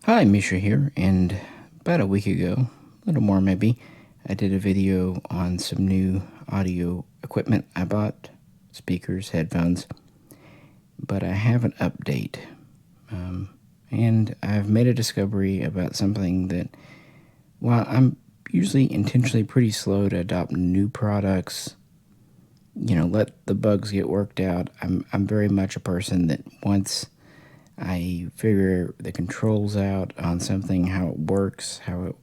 Hi, Misha here, and about a week ago, a little more maybe, I did a video on some new audio equipment I bought, speakers, headphones, but I have an update, and I've made a discovery about something that, while I'm usually intentionally pretty slow to adopt new products, let the bugs get worked out, I'm very much a person that once I figure the controls out on something, how it works, how it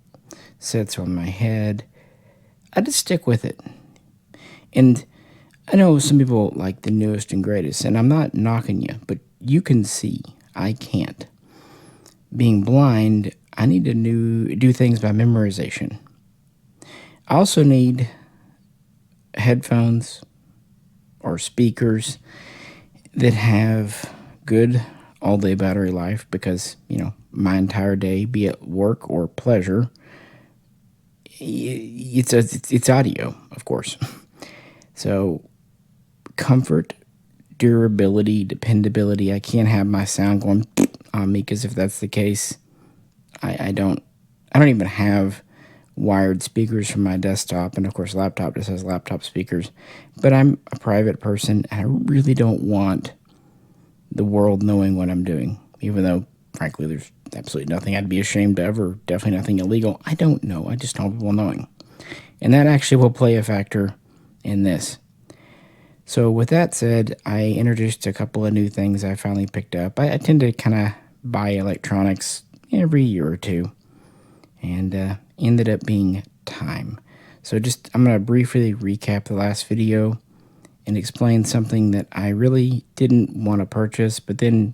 sits on my head, I just stick with it. And I know some people like the newest and greatest, and I'm not knocking you, but you can see. I can't. Being blind, I need to do things by memorization. I also need headphones or speakers that have good all-day battery life because, my entire day, be it work or pleasure, it's audio, of course. So comfort, durability, dependability. I can't have my sound going on me, because if that's the case, I don't even have wired speakers for my desktop, and of course laptop just has laptop speakers. But I'm a private person, and I really don't want the world knowing what I'm doing, even though frankly there's absolutely nothing I'd be ashamed of, or definitely nothing illegal. I don't know. I just don't want people knowing. And that actually will play a factor in this. So with that said, I introduced a couple of new things I finally picked up. I tend to kind of buy electronics every year or two, and ended up being time. So I'm going to briefly recap the last video and explain something that I really didn't want to purchase, but then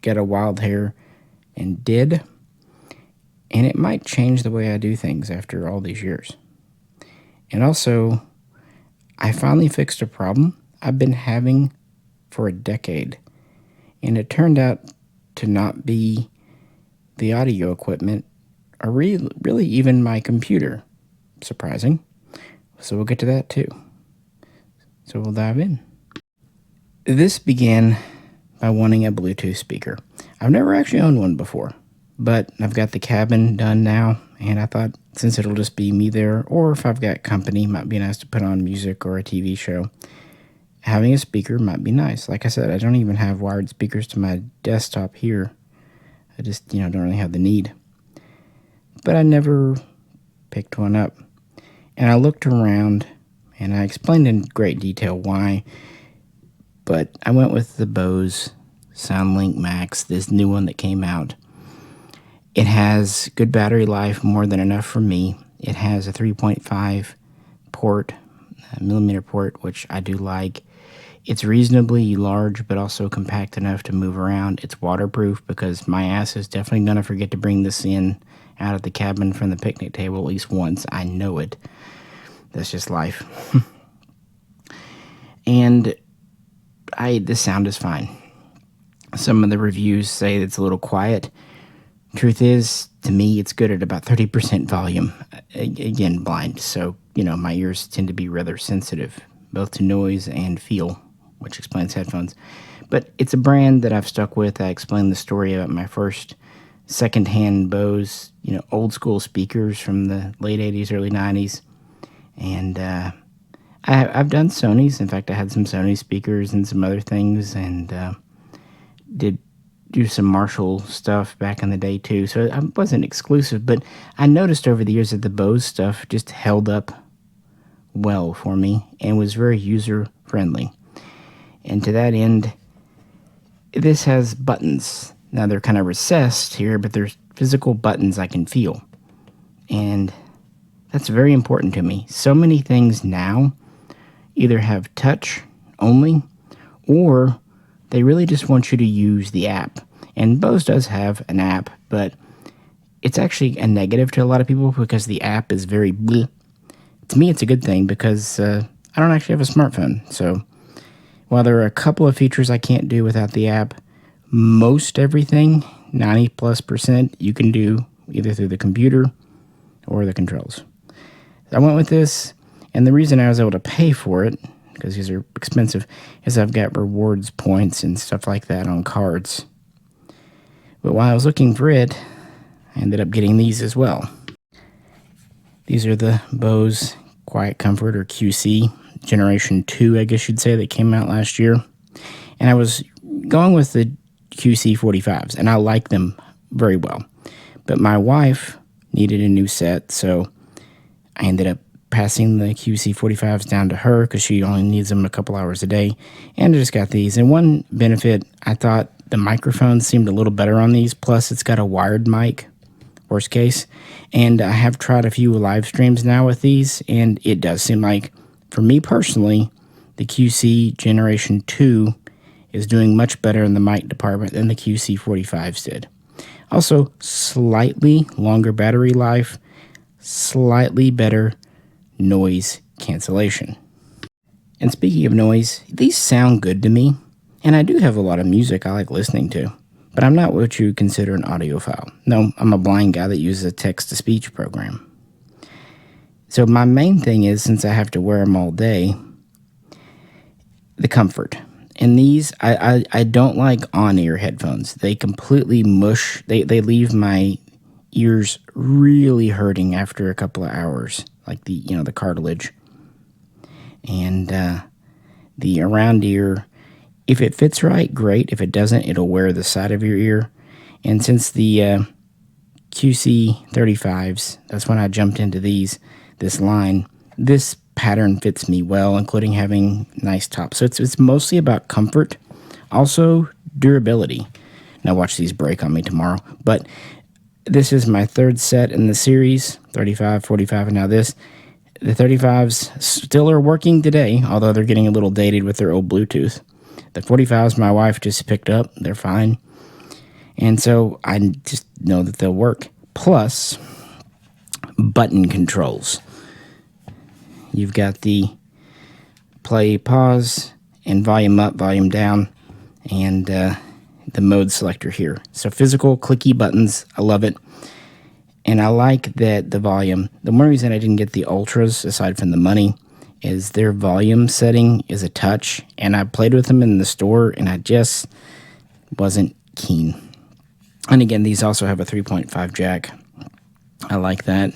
got a wild hair and did. And it might change the way I do things after all these years. And also, I finally fixed a problem I've been having for a decade. And it turned out to not be the audio equipment, or really even my computer. Surprising. So we'll get to that too. So we'll dive in. This began by wanting a Bluetooth speaker. I've never actually owned one before, but I've got the cabin done now, and I thought since it'll just be me there, or if I've got company, might be nice to put on music or a TV show, having a speaker might be nice. Like I said, I don't even have wired speakers to my desktop here. I just, don't really have the need. But I never picked one up. And I looked around, and I explained in great detail why, but I went with the Bose SoundLink Max, this new one that came out. It has good battery life, more than enough for me. It has a 3.5 millimeter port, which I do like. It's reasonably large, but also compact enough to move around. It's waterproof, because my ass is definitely going to forget to bring this in out of the cabin from the picnic table at least once. I know it. That's just life. And the sound is fine. Some of the reviews say it's a little quiet. Truth is, to me, it's good at about 30% volume. Again, blind, so, my ears tend to be rather sensitive, both to noise and feel, which explains headphones. But it's a brand that I've stuck with. I explained the story about my first secondhand Bose, old school speakers from the late 80s, early 90s. And I've done Sony's. In fact, I had some Sony speakers and some other things, and did do some Marshall stuff back in the day too. So I wasn't exclusive, but I noticed over the years that the Bose stuff just held up well for me and was very user friendly. And to that end, this has buttons. Now they're kind of recessed here, but there's physical buttons I can feel. And that's very important to me. So many things now either have touch only, or they really just want you to use the app. And Bose does have an app, but it's actually a negative to a lot of people because the app is very bleh. To me, it's a good thing because I don't actually have a smartphone. So while there are a couple of features I can't do without the app, most everything, 90+%, you can do either through the computer or the controls. I went with this, and the reason I was able to pay for it, because these are expensive, is I've got rewards points and stuff like that on cards. But while I was looking for it, I ended up getting these as well. These are the Bose Quiet Comfort, or QC, Generation 2, I guess you'd say, that came out last year. And I was going with the QC 45s, and I like them very well. But my wife needed a new set, so I ended up passing the QC 45s down to her because she only needs them a couple hours a day. And I just got these. And one benefit, I thought the microphone seemed a little better on these. Plus, it's got a wired mic, worst case. And I have tried a few live streams now with these, and it does seem like, for me personally, the QC Generation 2 is doing much better in the mic department than the QC 45s did. Also, slightly longer battery life, slightly better noise cancellation. And speaking of noise, these sound good to me, and I do have a lot of music I like listening to, but I'm not what you would consider an audiophile. No, I'm a blind guy that uses a text-to-speech program. So my main thing is, since I have to wear them all day, the comfort. And these, I don't like on-ear headphones. They completely mush. They leave my ears really hurting after a couple of hours, like the cartilage. And the around ear, if it fits right, great. If it doesn't, it'll wear the side of your ear. And since the QC 35s, that's when I jumped into this line. This pattern fits me well, including having nice tops. So it's mostly about comfort, also durability. Now watch these break on me tomorrow. But this is my third set in the series, 35, 45, and now this. The 35s still are working today, although they're getting a little dated with their old Bluetooth. The 45s my wife just picked up. They're fine. And so I just know that they'll work. Plus, button controls. You've got the play, pause, and volume up, volume down, and the mode selector here. So physical, clicky buttons. I love it. And I like that the volume. The one reason I didn't get the Ultras, aside from the money, is their volume setting is a touch. And I played with them in the store, and I just wasn't keen. And again, these also have a 3.5 jack. I like that.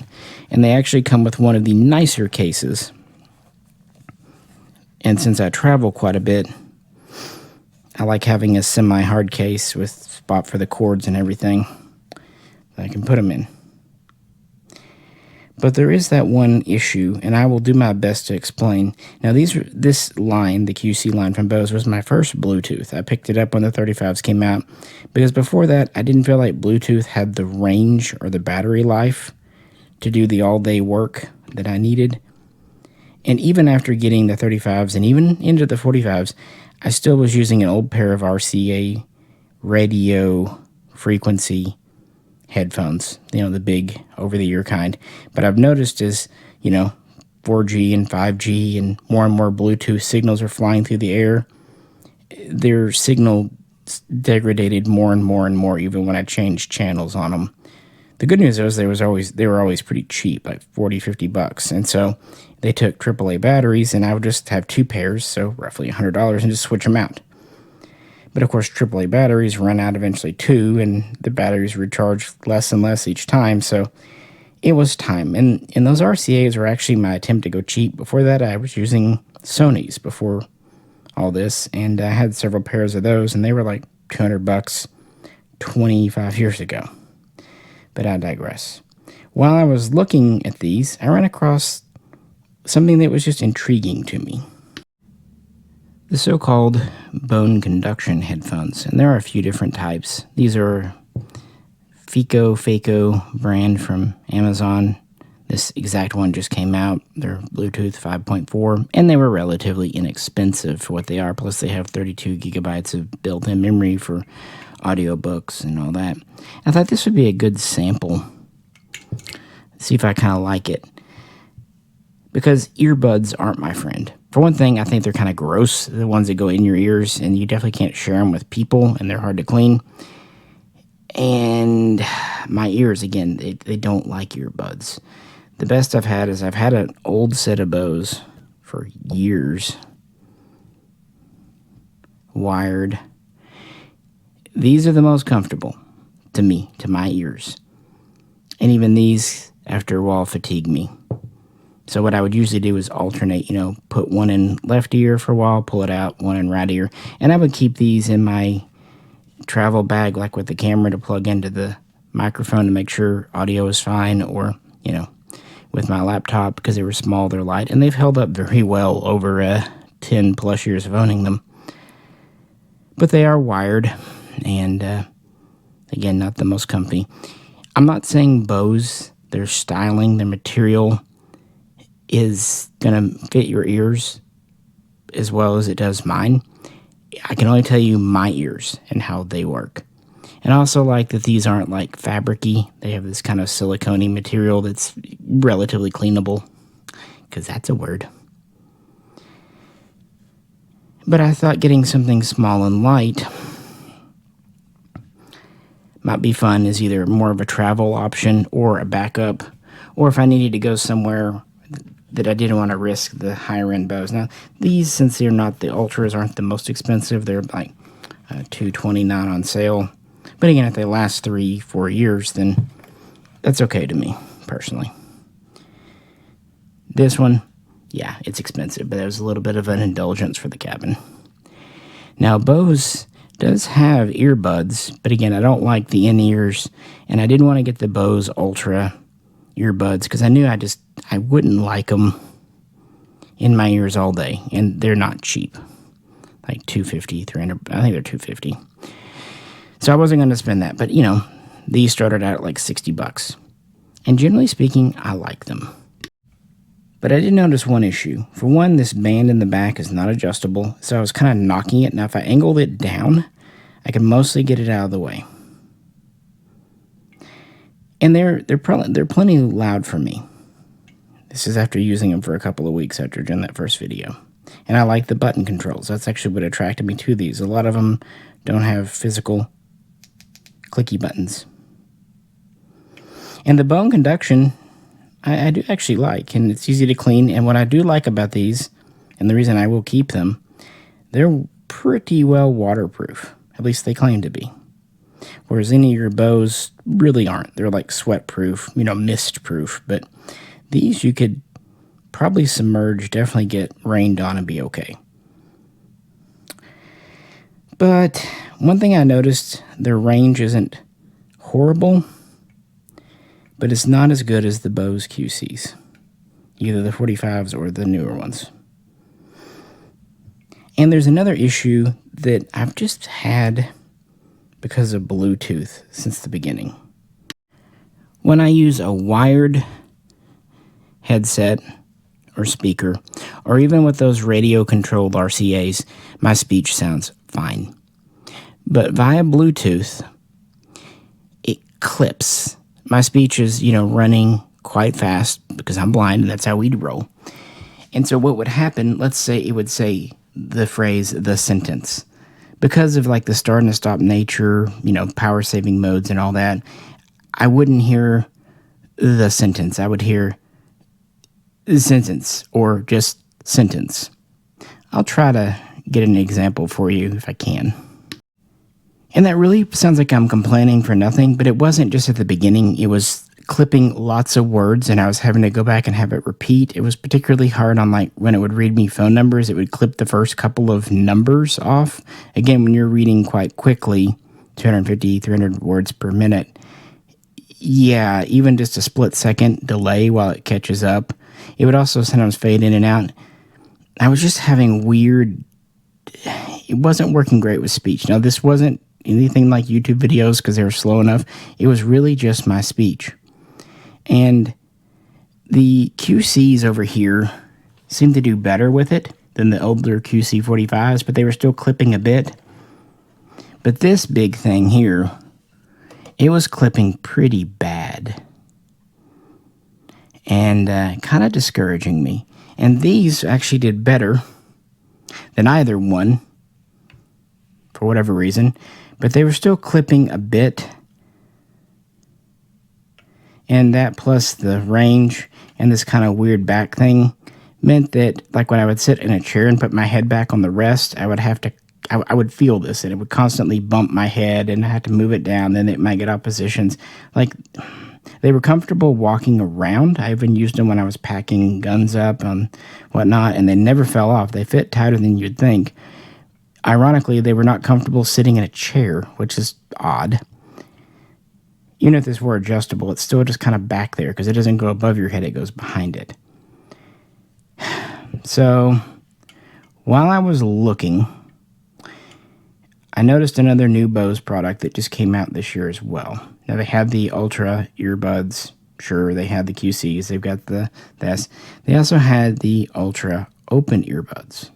And they actually come with one of the nicer cases. And since I travel quite a bit, I like having a semi-hard case with spot for the cords and everything that I can put them in. But there is that one issue, and I will do my best to explain. Now, this line, the QC line from Bose, was my first Bluetooth. I picked it up when the 35s came out, because before that, I didn't feel like Bluetooth had the range or the battery life to do the all-day work that I needed. And even after getting the 35s and even into the 45s, I still was using an old pair of RCA radio frequency headphones, the big over-the-ear kind. But I've noticed as, 4G and 5G and more Bluetooth signals are flying through the air, their signal degraded more and more even when I changed channels on them. The good news is they were always pretty cheap, like $40-50. And so they took AAA batteries, and I would just have two pairs, so roughly $100, and just switch them out. But of course, AAA batteries run out eventually too, and the batteries recharge less and less each time, so it was time. And those RCAs were actually my attempt to go cheap. Before that, I was using Sonys before all this, and I had several pairs of those, and they were like $200 25 years ago. But I digress. While I was looking at these, I ran across something that was just intriguing to me. The so-called bone conduction headphones, and there are a few different types. These are Faco brand from Amazon. This exact one just came out. They're Bluetooth 5.4, and they were relatively inexpensive for what they are. Plus, they have 32 gigabytes of built-in memory for audiobooks and all that. I thought this would be a good sample. See if I kind of like it. Because earbuds aren't my friend. For one thing, I think they're kind of gross, the ones that go in your ears, and you definitely can't share them with people, and they're hard to clean. And my ears, again, they don't like earbuds. The best I've had is I've had an old set of Bose for years. Wired. These are the most comfortable to me, to my ears. And even these, after a while, fatigue me. So what I would usually do is alternate, put one in left ear for a while, pull it out, one in right ear. And I would keep these in my travel bag, like with the camera, to plug into the microphone to make sure audio is fine, or, with my laptop, because they were small, they're light, and they've held up very well over 10 plus years of owning them. But they are wired, and again, not the most comfy. I'm not saying Bose, their styling, their material is going to fit your ears as well as it does mine. I can only tell you my ears and how they work. And I also like that these aren't like fabric-y. They have this kind of silicone material that's relatively cleanable, because that's a word. But I thought getting something small and light might be fun as either more of a travel option or a backup, or if I needed to go somewhere that I didn't want to risk the higher end Bose. Now, these, since they're not the Ultras, aren't the most expensive. They're like $229 on sale. But again, if they last 3-4 years, then that's okay to me, personally. This one, yeah, it's expensive, but it was a little bit of an indulgence for the cabin. Now, Bose does have earbuds, but again, I don't like the in-ears, and I didn't want to get the Bose Ultra earbuds because I knew I wouldn't like them in my ears all day, and they're not cheap, like $250, $300. I think they're $250. So I wasn't going to spend that, but these started out at like $60, and generally speaking, I like them. But I did notice one issue. For one, this band in the back is not adjustable, so I was kind of knocking it. Now, if I angled it down, I could mostly get it out of the way. And they're plenty loud for me. This is after using them for a couple of weeks after doing that first video. And I like the button controls. That's actually what attracted me to these. A lot of them don't have physical clicky buttons. And the bone conduction, I do actually like, and it's easy to clean. And what I do like about these, and the reason I will keep them, they're pretty well waterproof. At least they claim to be. Whereas any of your Bose really aren't. They're like sweat-proof, mist-proof. But these you could probably submerge, definitely get rained on and be okay. But one thing I noticed, their range isn't horrible, but it's not as good as the Bose QCs, either the 45s or the newer ones. And there's another issue that I've just had because of Bluetooth since the beginning. When I use a wired headset or speaker, or even with those radio-controlled RCAs, my speech sounds fine. But via Bluetooth, it clips. My speech is, running quite fast because I'm blind, and that's how we'd roll. And so what would happen, let's say it would say the phrase, the sentence. Because of like the start and stop nature, power saving modes and all that, I wouldn't hear the sentence. I would hear the sentence or just sentence. I'll try to get an example for you if I can. And that really sounds like I'm complaining for nothing, but it wasn't just at the beginning. It was clipping lots of words, and I was having to go back and have it repeat. It was particularly hard on like when it would read me phone numbers, it would clip the first couple of numbers off. Again, when you're reading quite quickly, 250, 300 words per minute, yeah, even just a split second delay while it catches up. It would also sometimes fade in and out. I was just having it wasn't working great with speech. Now, this wasn't anything like YouTube videos because they were slow enough. It was really just my speech. And the QCs over here seemed to do better with it than the older QC 45s, but they were still clipping a bit. But this big thing here, it was clipping pretty bad. And kind of discouraging me. And these actually did better than either one, for whatever reason. But they were still clipping a bit. And that plus the range and this kind of weird back thing meant that, like when I would sit in a chair and put my head back on the rest, I would feel this, and it would constantly bump my head, and I had to move it down, then it might get off positions. Like, They were comfortable walking around. I even used them when I was packing guns up and whatnot, and they never fell off. They fit tighter than you'd think. Ironically, they were not comfortable sitting in a chair, which is odd. Even if this were adjustable, it's still just kind of back there because it doesn't go above your head, it goes behind it. So, while I was looking, I noticed another new Bose product that just came out this year as well. Now, they had the Ultra earbuds. Sure, they had the QCs. They've got the S. They also had the Ultra open earbuds.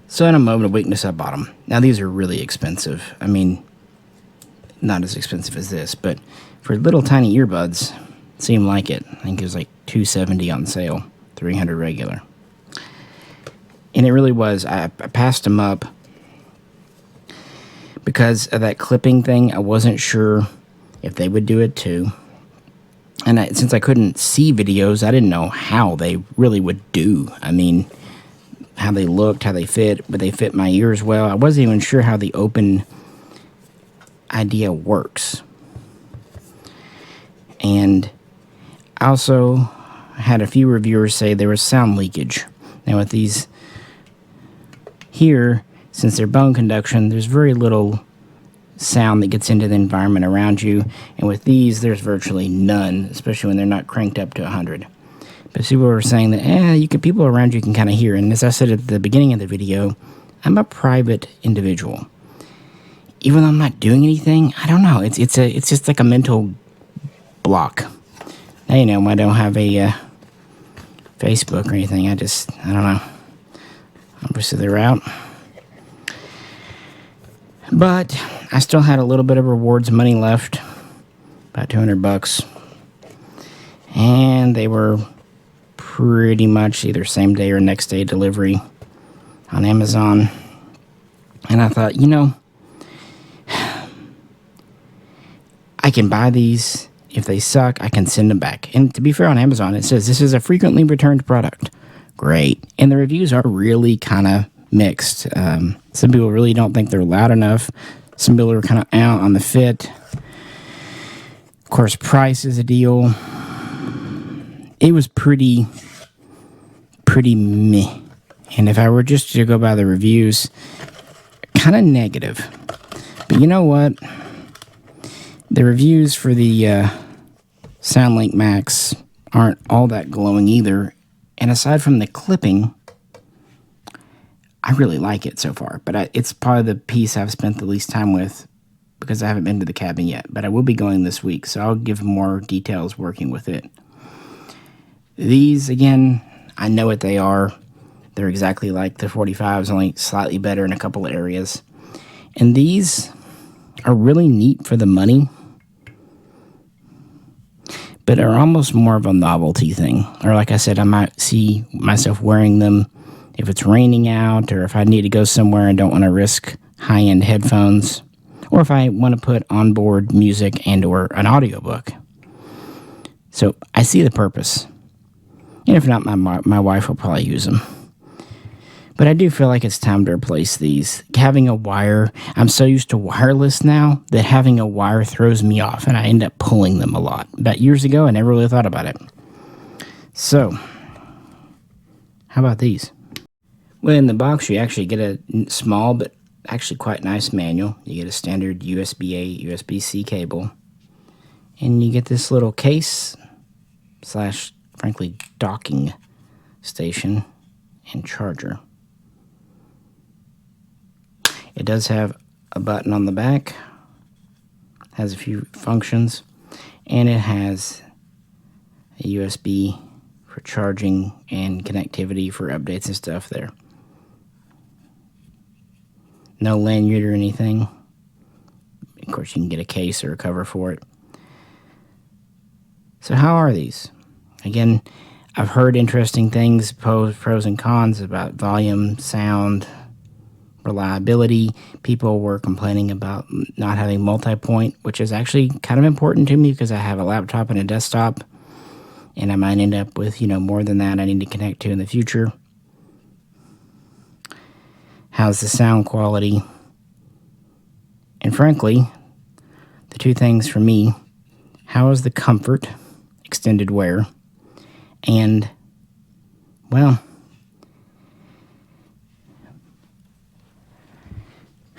So, in a moment of weakness, I bought them. Now, these are really expensive. I mean, not as expensive as this, but for little tiny earbuds, seemed like it. I think it was like $270 on sale, $300 regular. And it really was. I passed them up because of that clipping thing. I wasn't sure if they would do it too. And since I couldn't see videos, I didn't know how they really would do. I mean, how they looked, how they fit, but they fit my ears well. I wasn't even sure how the open idea works. And I also had a few reviewers say there was sound leakage. Now with these here, since they're bone conduction, there's very little sound that gets into the environment around you. And with these, there's virtually none, especially when they're not cranked up to 100. But people were saying that, people around you can kind of hear. And as I said at the beginning of the video, I'm a private individual. Even though I'm not doing anything, I don't know. It's just like a mental block. Now, I don't have a Facebook or anything. I don't know. Obviously, they're out. But I still had a little bit of rewards money left, about $200. And they were pretty much either same day or next day delivery on Amazon. And I thought, I can buy these. If they suck, I can send them back. And to be fair, on Amazon, it says this is a frequently returned product. Great. And the reviews are really kind of mixed. Some people really don't think they're loud enough. Some people are kind of out on the fit. Of course, price is a deal. It was pretty meh. And if I were just to go by the reviews, kind of negative. But you know what? The reviews for the SoundLink Max aren't all that glowing either. And aside from the clipping, I really like it so far. But it's probably the piece I've spent the least time with because I haven't been to the cabin yet. But I will be going this week, so I'll give more details working with it. These, again, I know what they are. They're exactly like the 45s, only slightly better in a couple of areas. And these are really neat for the money, but are almost more of a novelty thing. Or like I said, I might see myself wearing them if it's raining out, or if I need to go somewhere and don't want to risk high-end headphones, or if I want to put onboard music and or an audiobook. So I see the purpose. And if not, my wife will probably use them. But I do feel like it's time to replace these. Having a wire, I'm so used to wireless now that having a wire throws me off, and I end up pulling them a lot. About years ago, I never really thought about it. So, how about these? Well, in the box, you actually get a small but actually quite nice manual. You get a standard USB-A, USB-C cable. And you get this little case / frankly, docking station and charger. It does have a button on the back, has a few functions, and it has a USB for charging and connectivity for updates and stuff there. No lanyard or anything. Of course, you can get a case or a cover for it. So how are these? Again, I've heard interesting things, pros and cons about volume, sound, reliability. People were complaining about not having multi-point, which is actually kind of important to me because I have a laptop and a desktop, and I might end up with, more than that I need to connect to in the future. How's the sound quality? And frankly, the two things for me, how is the comfort, extended wear, and, well,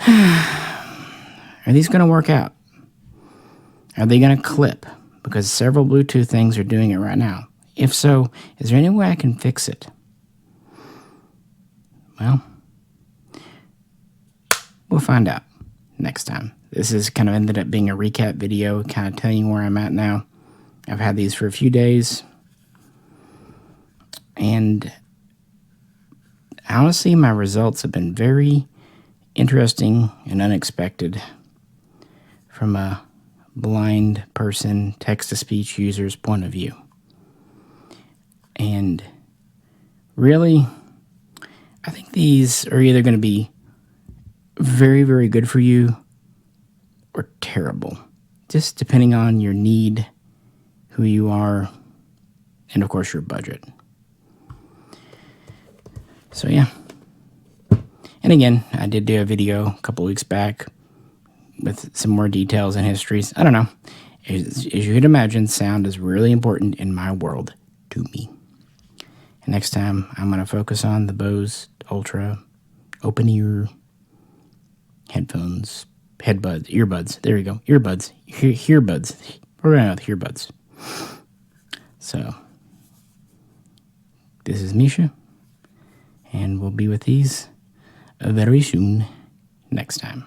are these going to work out? Are they going to clip? Because several Bluetooth things are doing it right now. If so, is there any way I can fix it? Well, we'll find out next time. This is kind of ended up being a recap video, kind of telling you where I'm at now. I've had these for a few days, and honestly, my results have been very interesting and unexpected from a blind person, text-to-speech user's point of view. And really, I think these are either going to be very, very good for you or terrible, just depending on your need, who you are, and of course your budget. So yeah. And again, I did do a video a couple weeks back with some more details and histories. I don't know. As you could imagine, sound is really important in my world to me. And next time, I'm going to focus on the Bose Ultra open ear headphones, earbuds. There we go. Earbuds. Earbuds. We're going with earbuds. So, this is Misha, and we'll be with these very soon next time.